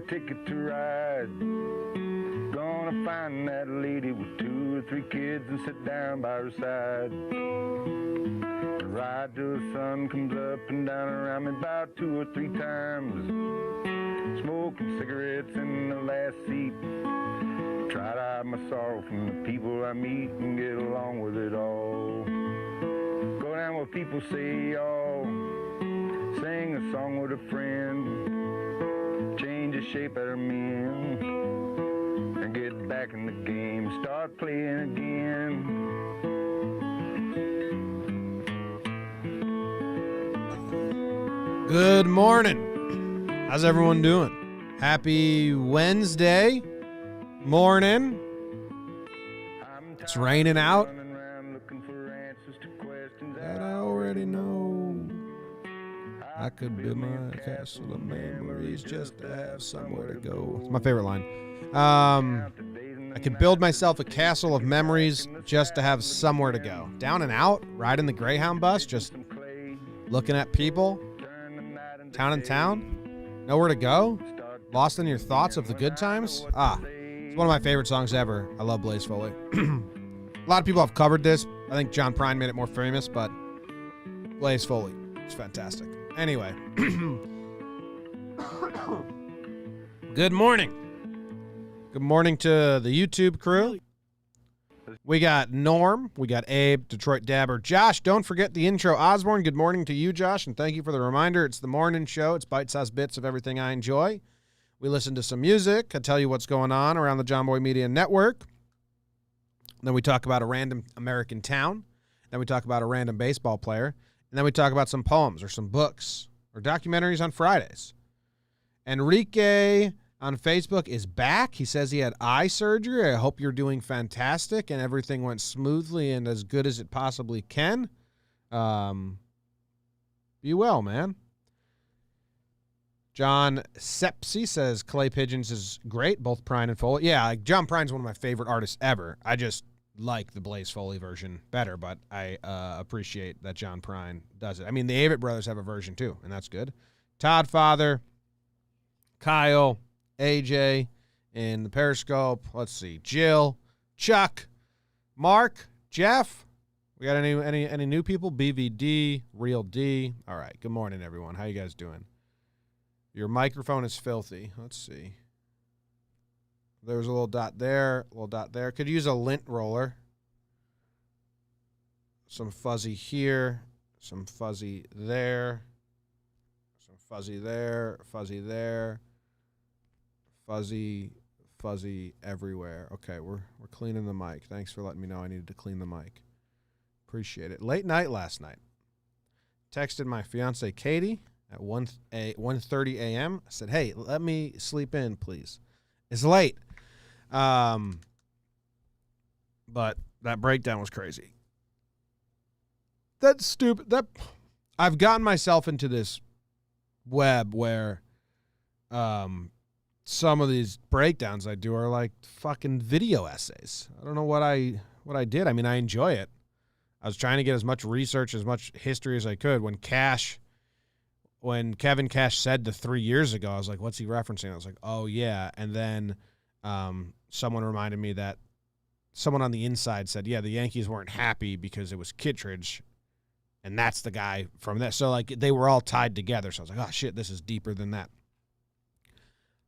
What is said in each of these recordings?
ticket to ride. Gonna find that lady with 2 or 3 kids and sit down by her side. Ride till the sun comes up and down around me about 2 or 3 times. Smoking cigarettes in the last seat. Try to hide my sorrow from the people I meet and get along with it all. Go down where people say y'all. Sing a song with a friend. Change the shape of her men. And get back in the game. Start playing again. Good morning. How's everyone doing? Happy Wednesday morning. It's raining out. That I already know. I could build my castle of memories just to have somewhere to go. It's my favorite line. I could build myself a castle of memories just to have somewhere to go. Down and out, riding the Greyhound bus, just looking at people. Town and town, nowhere to go, lost in your thoughts of the good times. It's one of my favorite songs ever. I love Blaze Foley. A lot of people have covered this. I think John Prine made it more famous, but Blaze Foley, it's fantastic. Anyway, good morning. Good morning to the YouTube crew. We got Norm, we got Abe, Detroit Dabber, Josh. Don't forget the intro, Osborne. Good morning to you, Josh, and thank you for the reminder. It's the morning show. It's bite-sized bits of everything I enjoy. We listen to some music. I tell you what's going on around the John Boy Media Network. Then we talk about a random American town. Then we talk about a random baseball player. And then we talk about some poems or some books or documentaries on Fridays. Enrique on Facebook is back. He says he had eye surgery. I hope you're doing fantastic and everything went smoothly and as good as it possibly can. Be well, man. John Sepsi says Clay Pigeons is great, both Prine and Foley. Yeah, John Prine's one of my favorite artists ever. I just like the Blaze Foley version better, but I appreciate that John Prine does it. I mean, the Avett brothers have a version too, and that's good. Todd Father, Kyle, AJ in the Periscope. Let's see. Jill, Chuck, Mark, Jeff. We got any new people? BVD, Real D. All right. Good morning, everyone. How you guys doing? Your microphone is filthy. Let's see. There was a little dot there, a little dot there. Could use a lint roller. Some fuzzy here, some fuzzy there, some fuzzy there, fuzzy there. Fuzzy everywhere. Okay, we're cleaning the mic. Thanks for letting me know I needed to clean the mic. Appreciate it. Late night last night. Texted my fiance Katie at 1:30 a.m. I said, "Hey, let me sleep in, please. It's late." But that breakdown was crazy. That's stupid. I've gotten myself into this web where some of these breakdowns I do are like fucking video essays. I don't know what I did. I mean, I enjoy it. I was trying to get as much research, as much history as I could. When Kevin Cash said the 3 years ago, I was like, what's he referencing? I was like, oh yeah. And then someone reminded me that someone on the inside said, yeah, the Yankees weren't happy because it was Kittredge. And that's the guy from that. So like they were all tied together. So I was like, oh shit, this is deeper than that.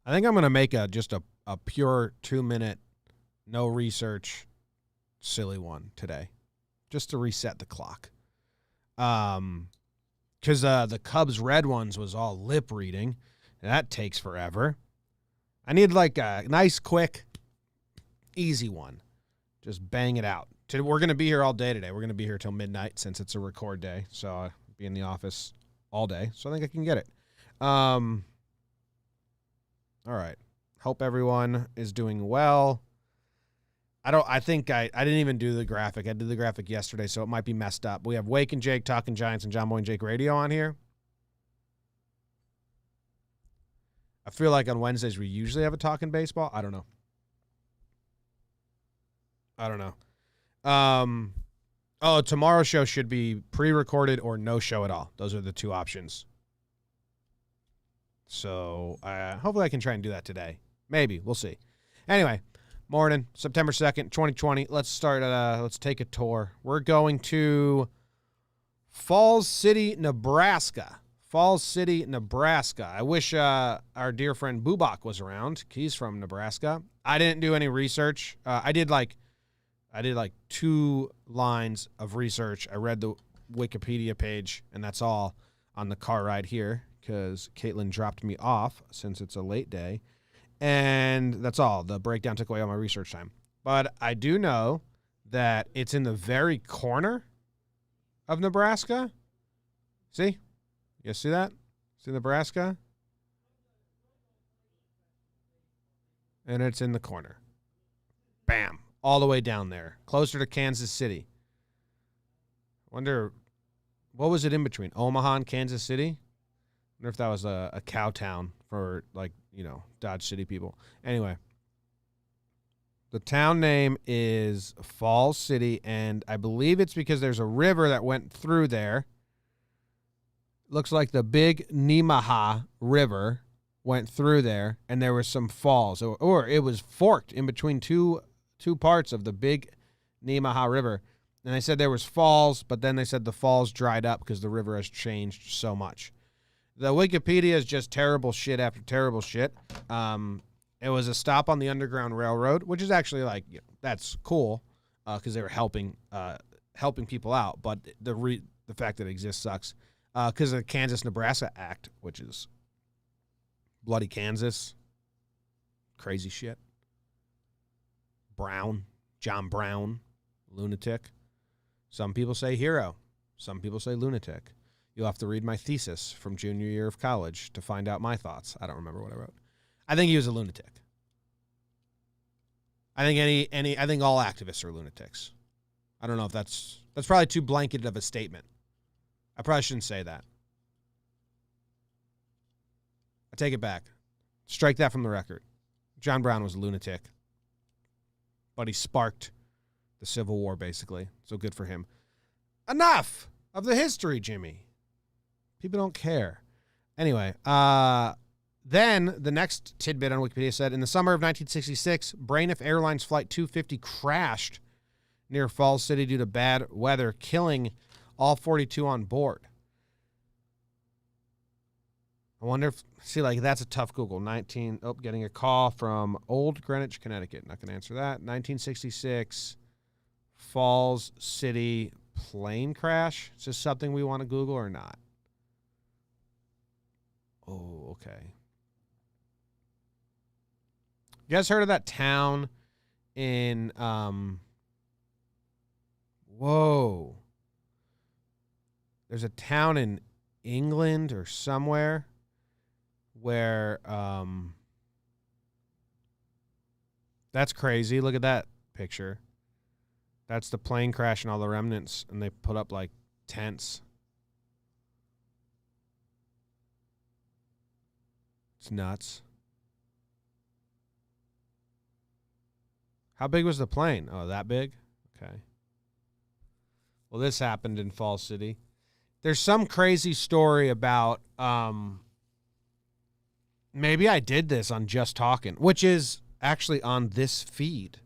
I think I'm going to make just a pure 2-minute, no research, silly one today, just to reset the clock. Because the Cubs Red ones was all lip reading, and that takes forever. I need like a nice, quick, easy one. Just bang it out. We're going to be here all day today. We're going to be here till midnight since it's a record day, so I'll be in the office all day. So I think I can get it. All right. Hope everyone is doing well. I think I didn't even do the graphic. I did the graphic yesterday, so it might be messed up. We have Wake and Jake Talking Giants and John Boy and Jake Radio on here. I feel like on Wednesdays we usually have a Talking Baseball. I don't know. Tomorrow's show should be pre-recorded or no show at all. Those are the two options. So hopefully I can try and do that today. Maybe. We'll see. Anyway, morning, September 2nd, 2020. Let's start. Let's take a tour. We're going to Falls City, Nebraska. Falls City, Nebraska. I wish our dear friend Bubak was around. He's from Nebraska. I didn't do any research. I did like 2 lines of research. I read the Wikipedia page, and that's all on the car ride here because Caitlin dropped me off since it's a late day. And that's all. The breakdown took away all my research time. But I do know that it's in the very corner of Nebraska. See? You guys see that? See Nebraska? And it's in the corner. Bam. All the way down there. Closer to Kansas City. Wonder, what was it in between? Omaha and Kansas City? Wonder if that was a cow town for, like, you know, Dodge City people. Anyway. The town name is Falls City, and I believe it's because there's a river that went through there. Looks like the Big Nemaha River went through there, and there were some falls, or it was forked in between two parts of the Big Nemaha River. And they said there was falls, but then they said the falls dried up because the river has changed so much. The Wikipedia is just terrible shit after terrible shit. It was a stop on the Underground Railroad, which is actually like, you know, that's cool because they were helping people out. But the fact that it exists sucks. Because of the Kansas-Nebraska Act, which is bloody Kansas. Crazy shit. John Brown, lunatic. Some people say hero. Some people say lunatic. You'll have to read my thesis from junior year of college to find out my thoughts. I don't remember what I wrote. I think he was a lunatic. I think I think all activists are lunatics. I don't know if that's probably too blanketed of a statement. I probably shouldn't say that. I take it back. Strike that from the record. John Brown was a lunatic. But he sparked the Civil War, basically. So good for him. Enough of the history, Jimmy. People don't care. Anyway, then the next tidbit on Wikipedia said, in the summer of 1966, Braniff Airlines Flight 250 crashed near Falls City due to bad weather, killing all 42 on board. I wonder if, see, like, that's a tough Google. Getting a call from Old Greenwich, Connecticut. Not going to answer that. 1966, Falls City plane crash. Is this something we want to Google or not? Oh, okay. You guys heard of that town in, whoa. There's a town in England or somewhere where, that's crazy. Look at that picture. That's the plane crash and all the remnants, and they put up, like, tents. It's nuts. How big was the plane? Oh, that big? Okay. Well, this happened in Falls City. There's some crazy story about, maybe I did this on Just Talking, which is actually on this feed.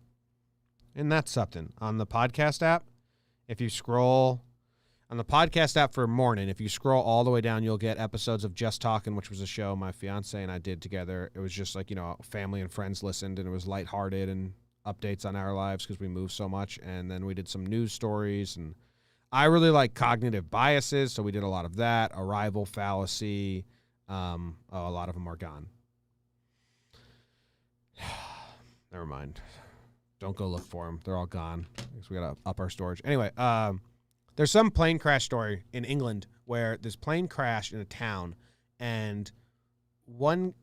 And that's something. On the podcast app, if you scroll, on the podcast app for morning, if you scroll all the way down, you'll get episodes of Just Talking, which was a show my fiance and I did together. It was just like, you know, family and friends listened, and it was lighthearted and updates on our lives because we moved so much. And then we did some news stories, and I really like cognitive biases, so we did a lot of that. Arrival fallacy. A lot of them are gone. Never mind. Don't go look for them. They're all gone. Because we got to up our storage. Anyway, there's some plane crash story in England where this plane crashed in a town, and I'm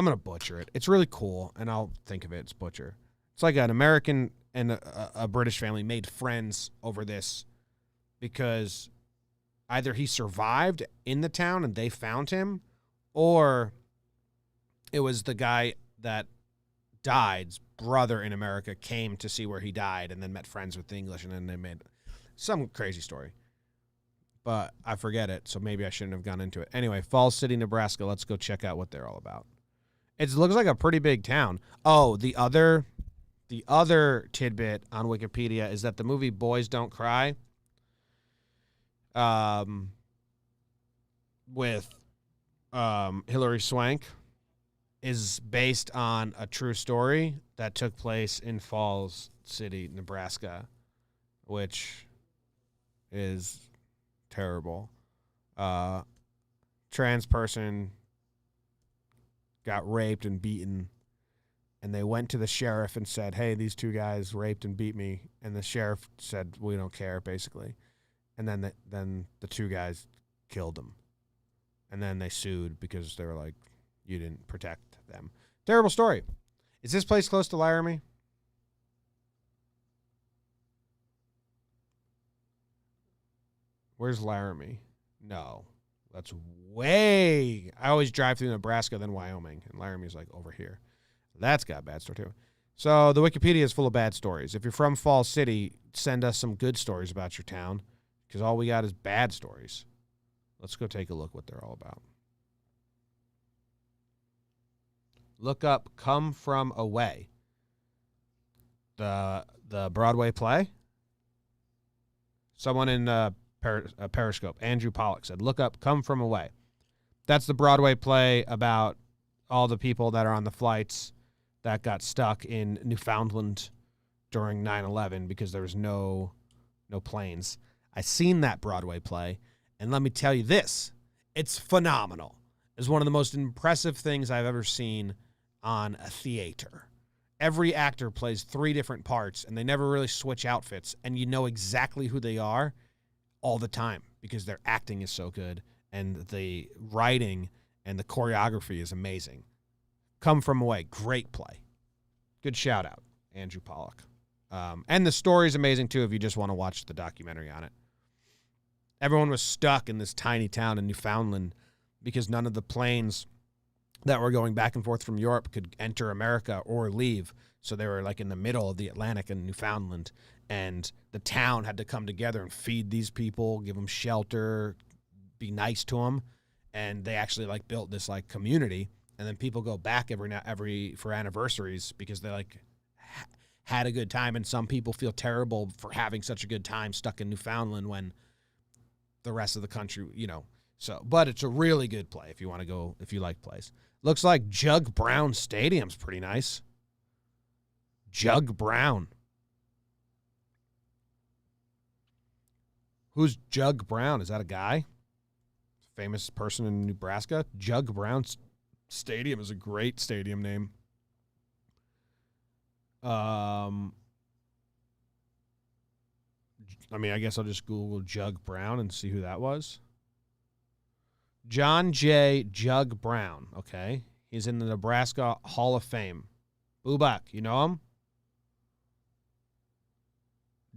going to butcher it. It's really cool, and I'll think of it. It's butcher. It's like an American and a British family made friends over this because either he survived in the town and they found him, or it was the guy that died's brother in America came to see where he died and then met friends with the English, and then they made some crazy story. but I forget it, so maybe I shouldn't have gone into it. Anyway, Falls City, Nebraska. Let's go check out what they're all about. It looks like a pretty big town. Oh, the other tidbit on Wikipedia is that the movie Boys Don't Cry, with Hilary Swank, is based on a true story that took place in Falls City, Nebraska, which is terrible. Trans person got raped and beaten, and they went to the sheriff and said, hey, these two guys raped and beat me. And the sheriff said, we don't care, basically. And then the two guys killed them. And then they sued because they were like, you didn't protect them. Terrible story. Is this place close to Laramie? Where's Laramie? No. That's way... I always drive through Nebraska, then Wyoming, and Laramie's like over here. That's got a bad story, too. So the Wikipedia is full of bad stories. If you're from Falls City, send us some good stories about your town, because all we got is bad stories. Let's go take a look what they're all about. Look up Come From Away. The Broadway play. Someone in Periscope, Andrew Pollock, said, look up Come From Away. That's the Broadway play about all the people that are on the flights that got stuck in Newfoundland during 9/11 because there was no planes. I seen that Broadway play, and let me tell you this, it's phenomenal. It's one of the most impressive things I've ever seen on a theater. Every actor plays 3 different parts, and they never really switch outfits, and you know exactly who they are all the time because their acting is so good, and the writing and the choreography is amazing. Come From Away, great play. Good shout out, Andrew Pollock. And the story is amazing, too, if you just want to watch the documentary on it. Everyone was stuck in this tiny town in Newfoundland because none of the planes that were going back and forth from Europe could enter America or leave. So they were like in the middle of the Atlantic in Newfoundland, and the town had to come together and feed these people, give them shelter, be nice to them. And they actually like built this like community, and then people go back every for anniversaries because they like had a good time. And some people feel terrible for having such a good time stuck in Newfoundland when the rest of the country, you know. So, but it's a really good play if you want to go, if you like plays. Looks like Jug Brown Stadium's pretty nice. Jug Brown. Who's Jug Brown? Is that a guy? Famous person in Nebraska? Jug Brown Stadium is a great stadium name. I mean, I guess I'll just Google Jug Brown and see who that was. John J. Jug Brown, okay. He's in the Nebraska Hall of Fame. Bubak, you know him?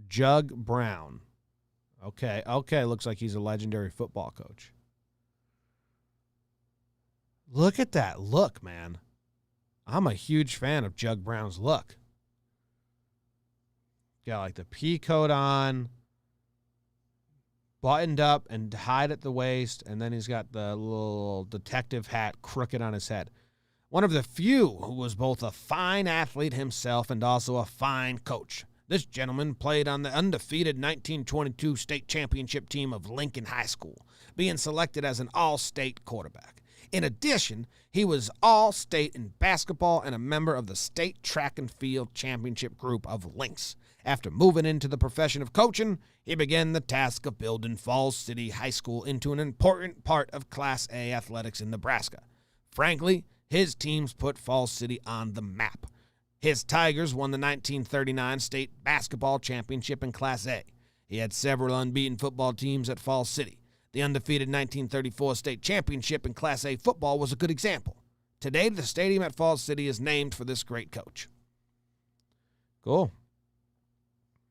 Jug Brown. Okay, looks like he's a legendary football coach. Look at that look, man. I'm a huge fan of Jug Brown's look. Got like the pea coat on, buttoned up and tied at the waist, and then he's got the little detective hat crooked on his head. One of the few who was both a fine athlete himself and also a fine coach. This gentleman played on the undefeated 1922 state championship team of Lincoln High School, being selected as an all-state quarterback. In addition, he was all-state in basketball and a member of the state track and field championship group of Lynx. After moving into the profession of coaching, he began the task of building Falls City High School into an important part of Class A athletics in Nebraska. Frankly, his teams put Falls City on the map. His Tigers won the 1939 state basketball championship in Class A. He had several unbeaten football teams at Falls City. The undefeated 1934 state championship in Class A football was a good example. Today, the stadium at Falls City is named for this great coach. Cool.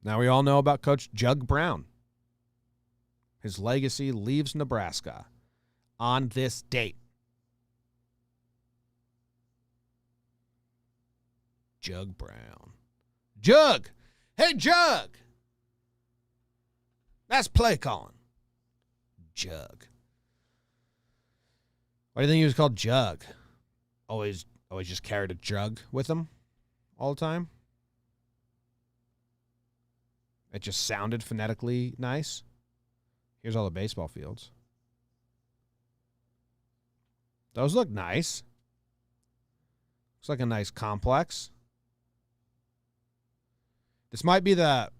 Now we all know about Coach Jug Brown. His legacy leaves Nebraska on this date. Jug Brown. Jug! Hey, Jug! That's play calling. Jug. Why do you think he was called Jug? Always just carried a jug with him all the time. It just sounded phonetically nice. Here's all the baseball fields. Those look nice. Looks like a nice complex. This might be we've done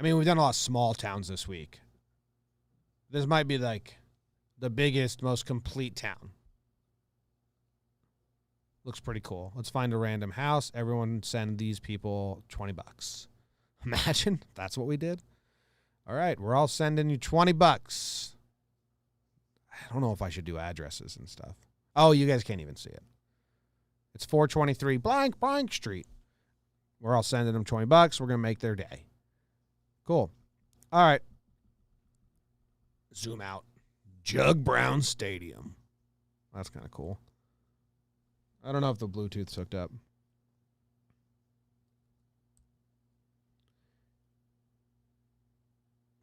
a lot of small towns this week. This might be like the biggest, most complete town. Looks pretty cool. Let's find a random house. Everyone send these people $20. Imagine that's what we did. All right, we're all sending you $20. I don't know if I should do addresses and stuff. Oh, you guys can't even see it. It's 423 blank street. We're all sending them $20. We're going to make their day. Cool. All right. Zoom out. Jug Brown Stadium. That's kind of cool. I don't know if the Bluetooth's hooked up.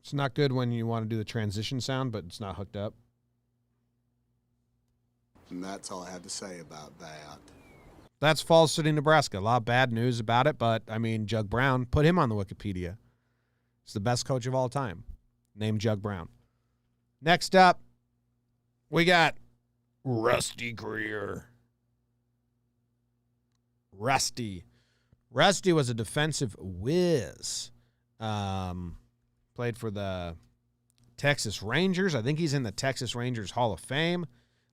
It's not good when you want to do the transition sound, but it's not hooked up. And that's all I have to say about that. That's Falls City, Nebraska. A lot of bad news about it, but, Jug Brown, put him on the Wikipedia. He's the best coach of all time, named Jug Brown. Next up, we got Rusty Greer. Rusty was a defensive whiz. Played for the Texas Rangers. I think he's in the Texas Rangers Hall of Fame.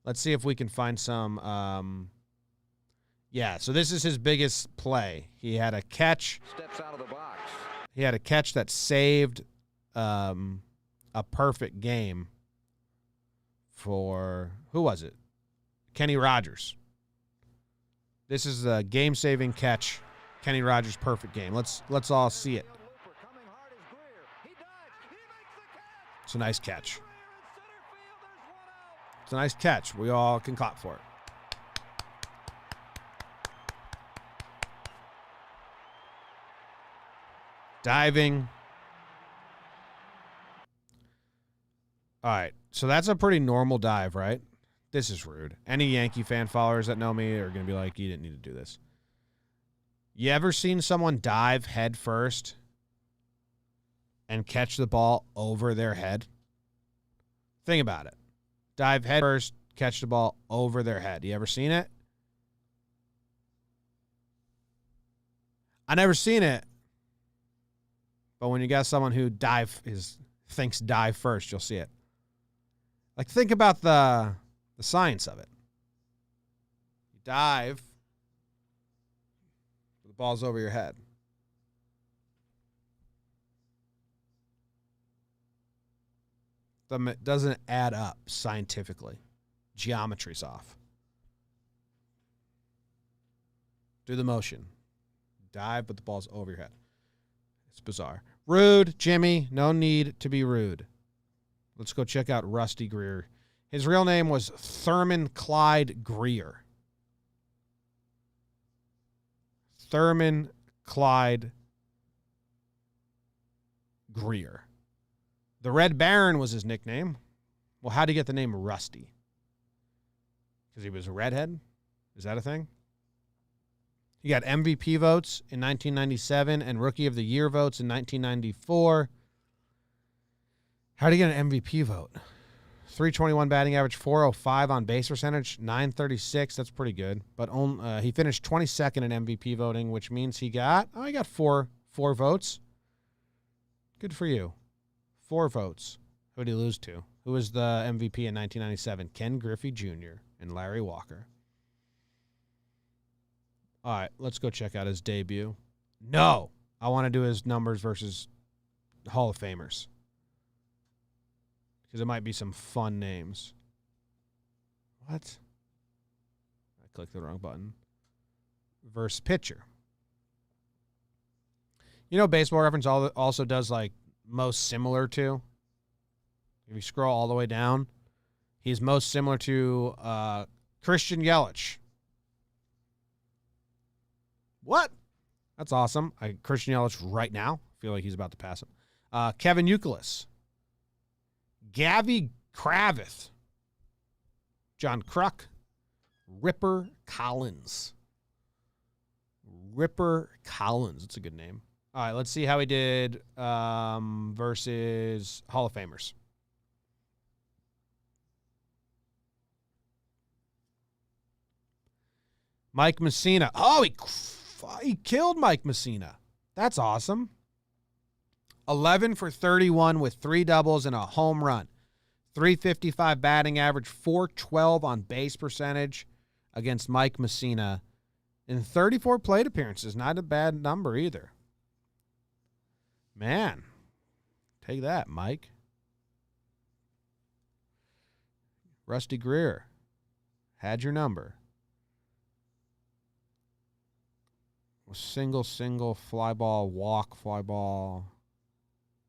Let's see if we can find some. So this is his biggest play. He had a catch. Steps out of the box. He had a catch that saved a perfect game for, who was it? Kenny Rogers. This is a game-saving catch. Kenny Rogers' perfect game. Let's all see it. It's a nice catch. It's a nice catch. We all can clap for it. Diving. All right. So that's a pretty normal dive, right? This is rude. Any Yankee fan followers that know me are going to be like, you didn't need to do this. You ever seen someone dive head first and catch the ball over their head? Think about it. Dive head first, catch the ball over their head. You ever seen it? I never seen it. But when you got someone who thinks dive first, you'll see it. Like, think about the science of it. You dive, the ball's over your head. It doesn't add up scientifically. Geometry's off. Do the motion. Dive, but the ball's over your head. It's bizarre. Rude, Jimmy. No need to be rude. Let's go check out Rusty Greer. His real name was Thurman Clyde Greer. Thurman Clyde Greer. The Red Baron was his nickname. Well, how'd he get the name Rusty? Because he was a redhead? Is that a thing? He got MVP votes in 1997 and Rookie of the Year votes in 1994. How'd he get an MVP vote? 321 batting average, 405 on base percentage, 936. That's pretty good. But he finished 22nd in MVP voting, which means he got four votes. Good for you. 4 votes. Who did he lose to? Who was the MVP in 1997? Ken Griffey Jr. and Larry Walker. All right, let's go check out his debut. No, I want to do his numbers versus Hall of Famers. Because it might be some fun names. What? I clicked the wrong button. Versus pitcher. You know, Baseball Reference also does like most similar to. If you scroll all the way down, he's most similar to Christian Yelich. What? That's awesome. Christian Yelich right now. I feel like he's about to pass him. Kevin Youkilis. Gavi Kravith. John Kruk. Ripper Collins. Ripper Collins. That's a good name. All right, let's see how he did versus Hall of Famers. Mike Messina. Oh, he killed Mike Messina. That's awesome. 11 for 31 with 3 doubles and a home run. 355 batting average, 412 on base percentage against Mike Messina. In 34 plate appearances, not a bad number either. Man, take that, Mike. Rusty Greer had your number. Single, fly ball, walk, fly ball,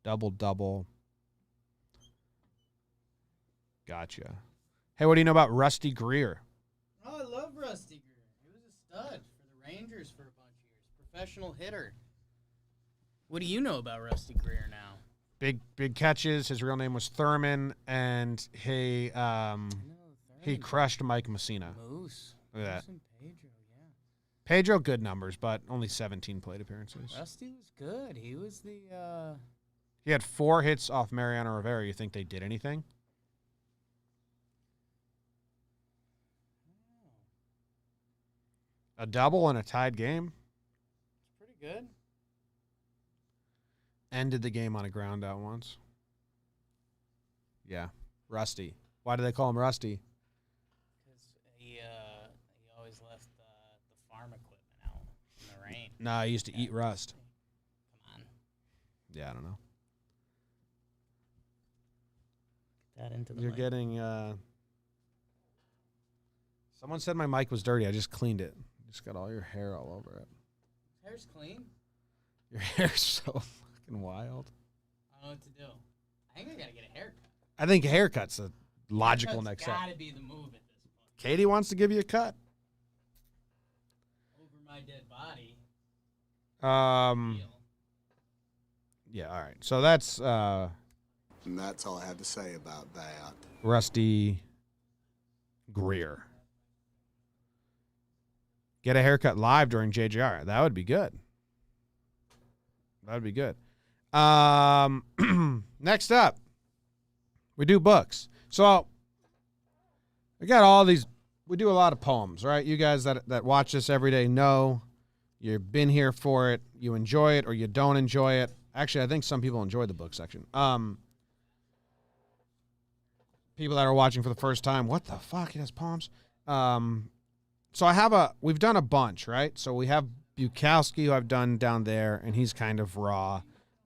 double. Gotcha. Hey, what do you know about Rusty Greer? Oh, I love Rusty Greer. He was a stud for the Rangers for a bunch of years. Professional hitter. What do you know about Rusty Greer now? Big catches. His real name was Thurman, and he crushed Mike Messina. Moose. Look at that. Moose and Pedro, yeah. Pedro, good numbers, but only 17 plate appearances. Rusty was good. He was the He had 4 hits off Mariano Rivera. You think they did anything? A double in a tied game. It's pretty good. Ended the game on a ground out once. Yeah, Rusty. Why do they call him Rusty? Because he always left the farm equipment out in the rain. Nah, he used to eat rust. Come on. Yeah, I don't know. Get that into the You're mic. getting... Someone said my mic was dirty. I just cleaned it. Just got all your hair all over it. Hair's clean. Your hair's so fucking wild. I don't know what to do. I think I gotta get a haircut. I think a haircut's a logical Haircut's next step. gotta be the move at this point. Katie wants to give you a cut. Over my dead body. Yeah, all right. So that's And that's all I have to say about that. Rusty Greer. Get a haircut live during JJR. That would be good. That would be good. Next up, we do books. So we got all these. We do a lot of poems, right? You guys that watch this every day know you've been here for it. You enjoy it or you don't enjoy it. Actually, I think some people enjoy the book section. People that are watching for the first time, what the fuck? He has poems. So we've done a bunch, right? So we have Bukowski, who I've done down there, and he's kind of raw,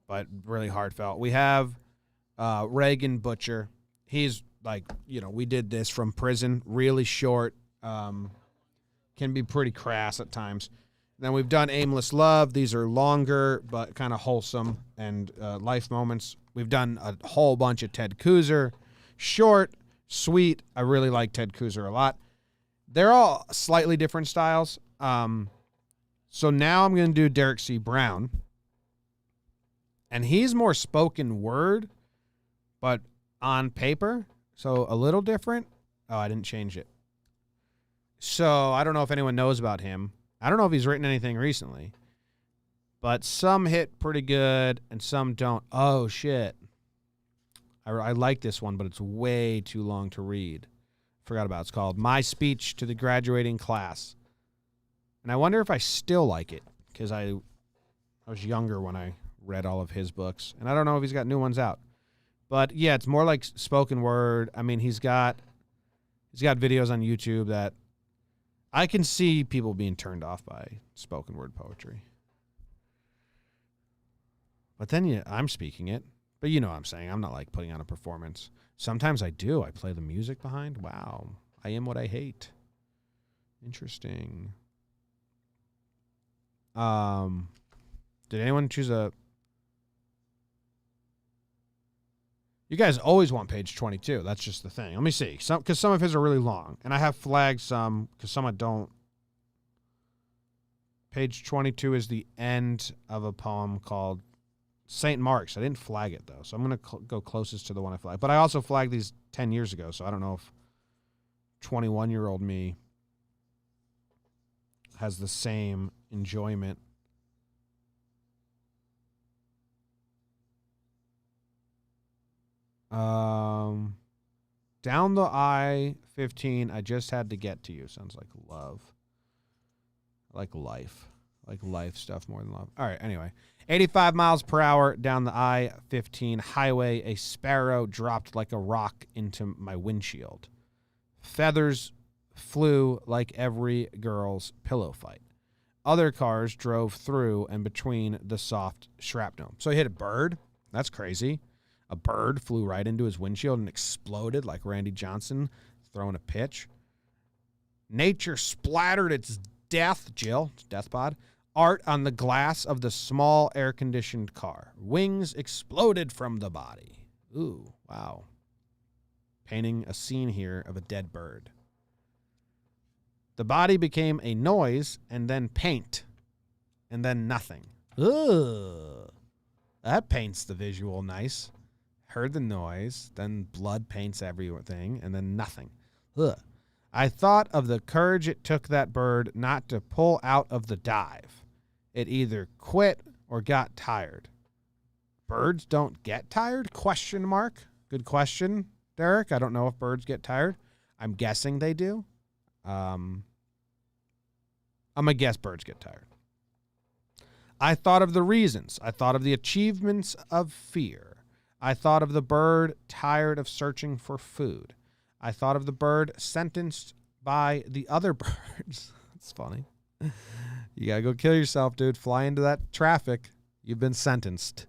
but really heartfelt. We have Reagan Butcher. He's like, we did this from prison, really short, can be pretty crass at times. Then we've done Aimless Love. These are longer, but kind of wholesome and life moments. We've done a whole bunch of Ted Kooser. Short, sweet. I really like Ted Kooser a lot. They're all slightly different styles. So now I'm going to do Derrick C. Brown. And he's more spoken word, but on paper. So a little different. Oh, I didn't change it. So I don't know if anyone knows about him. I don't know if he's written anything recently. But some hit pretty good and some don't. Oh, shit. I like this one, but it's way too long to read. Forgot about it. It's called My Speech to the Graduating Class. And I wonder if I still like it because I was younger when I read all of his books. And I don't know if he's got new ones out. But, yeah, it's more like spoken word. I mean, he's got videos on YouTube that I can see people being turned off by spoken word poetry. But then I'm speaking it. But you know what I'm saying. I'm not like putting on a performance. Sometimes I do. I play the music behind. Wow. I am what I hate. Interesting. Did anyone choose a... You guys always want page 22. That's just the thing. Let me see. Because some of his are really long. And I have flagged some because some I don't. Page 22 is the end of a poem called St. Mark's. I didn't flag it, though, so I'm going to go closest to the one I flagged. But I also flagged these 10 years ago, so I don't know if 21-year-old me has the same enjoyment. Down the I-15, I just had to get to you. Sounds like love. I like life. I like life stuff more than love. All right, anyway. 85 miles per hour down the I-15 highway. A sparrow dropped like a rock into my windshield. Feathers flew like every girl's pillow fight. Other cars drove through and between the soft shrapnel. So he hit a bird. That's crazy. A bird flew right into his windshield and exploded like Randy Johnson throwing a pitch. Nature splattered its death, Jill, it's death pod, art on the glass of the small air-conditioned car. Wings exploded from the body. Ooh, wow. Painting a scene here of a dead bird. The body became a noise and then paint and then nothing. Ugh. That paints the visual nice. Heard the noise, then blood paints everything, and then nothing. Ugh. I thought of the courage it took that bird not to pull out of the dive. It either quit or got tired. Birds don't get tired? Question mark. Good question, Derrick. I don't know if birds get tired. I'm guessing they do. I'm going to guess birds get tired. I thought of the reasons. I thought of the achievements of fear. I thought of the bird tired of searching for food. I thought of the bird sentenced by the other birds. That's funny. You got to go kill yourself, dude. Fly into that traffic. You've been sentenced.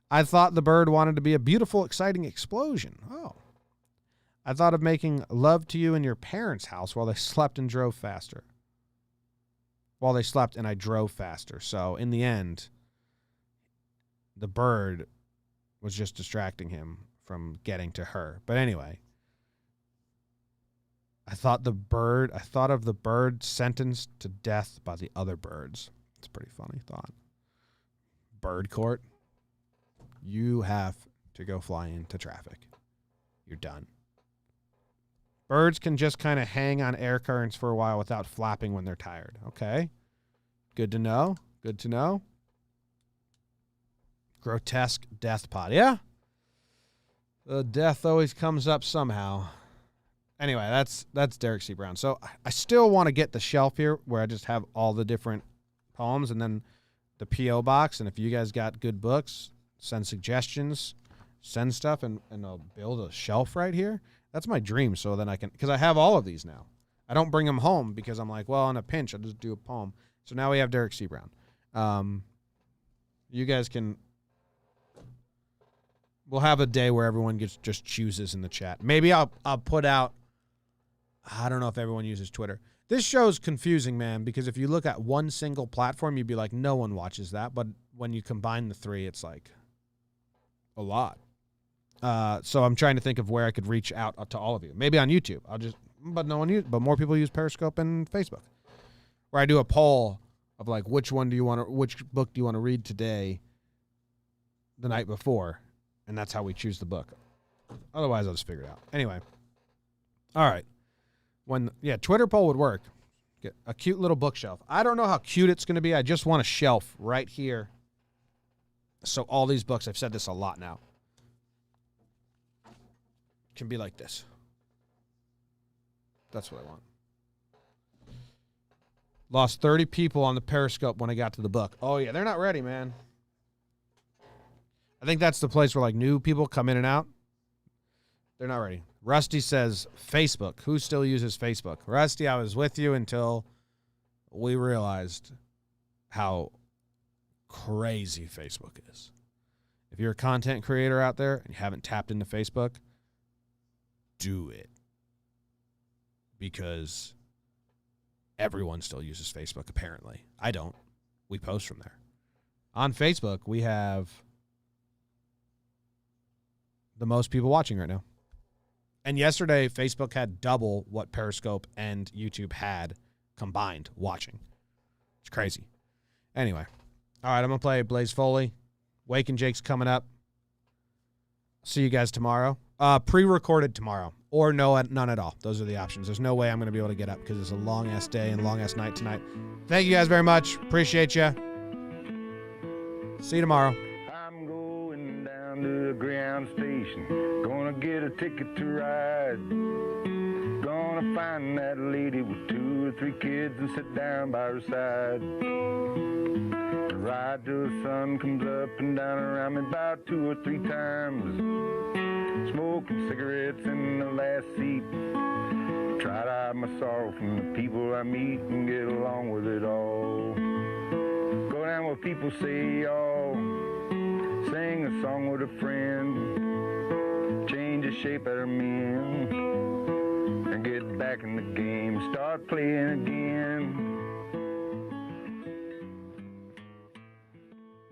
I thought the bird wanted to be a beautiful, exciting explosion. Oh. I thought of making love to you in your parents' house while they slept and drove faster. While they slept and I drove faster. So in the end, the bird was just distracting him from getting to her. But anyway, I thought of the bird sentenced to death by the other birds. It's a pretty funny thought. Bird court. You have to go fly into traffic. You're done. Birds can just kind of hang on air currents for a while without flapping when they're tired. Okay. Good to know. Good to know. Grotesque death pod. Yeah. The death always comes up somehow. Anyway, that's Derrick C. Brown. So I still want to get the shelf here where I just have all the different poems and then the P.O. box. And if you guys got good books, send suggestions, send stuff, and I'll build a shelf right here. That's my dream. So then I can, because I have all of these now. I don't bring them home because I'm like, well, in a pinch, I'll just do a poem. So now we have Derrick C. Brown. You guys can. We'll have a day where everyone just chooses in the chat. Maybe I'll put out. I don't know if everyone uses Twitter. This show's confusing, man, because if you look at one single platform, you'd be like, no one watches that. But when you combine the three, it's like a lot. So I'm trying to think of where I could reach out to all of you. Maybe on YouTube. But more people use Periscope and Facebook. Where I do a poll of like, which book do you want to read today, the night before, and that's how we choose the book. Otherwise, I'll just figure it out. Anyway, all right. Twitter poll would work. Get a cute little bookshelf. I don't know how cute it's going to be. I just want a shelf right here. So all these books, I've said this a lot now, can be like this. That's what I want. Lost 30 people on the Periscope when I got to the book. Oh, yeah, they're not ready, man. I think that's the place where, like, new people come in and out. They're not ready. Rusty says Facebook. Who still uses Facebook? Rusty, I was with you until we realized how crazy Facebook is. If you're a content creator out there and you haven't tapped into Facebook, do it. Because everyone still uses Facebook, apparently. I don't. We post from there. On Facebook, we have the most people watching right now. And yesterday, Facebook had double what Periscope and YouTube had combined watching. It's crazy. Anyway. All right, I'm going to play Blaze Foley. Wake and Jake's coming up. See you guys tomorrow. Pre-recorded tomorrow, or none at all. Those are the options. There's no way I'm going to be able to get up because it's a long-ass day and long-ass night tonight. Thank you guys very much. Appreciate you. See you tomorrow. I'm going down to the ground station. Gonna get a ticket to ride. Gonna find that lady with 2 or 3 kids and sit down by her side. Ride till the sun comes up and down around me about 2 or 3 times. Smoking cigarettes in the last seat. Try to hide my sorrow from the people I meet and get along with it all. Go down where people say y'all. Sing a song with a friend. Change the shape out of men. And get back in the game. Start playing again.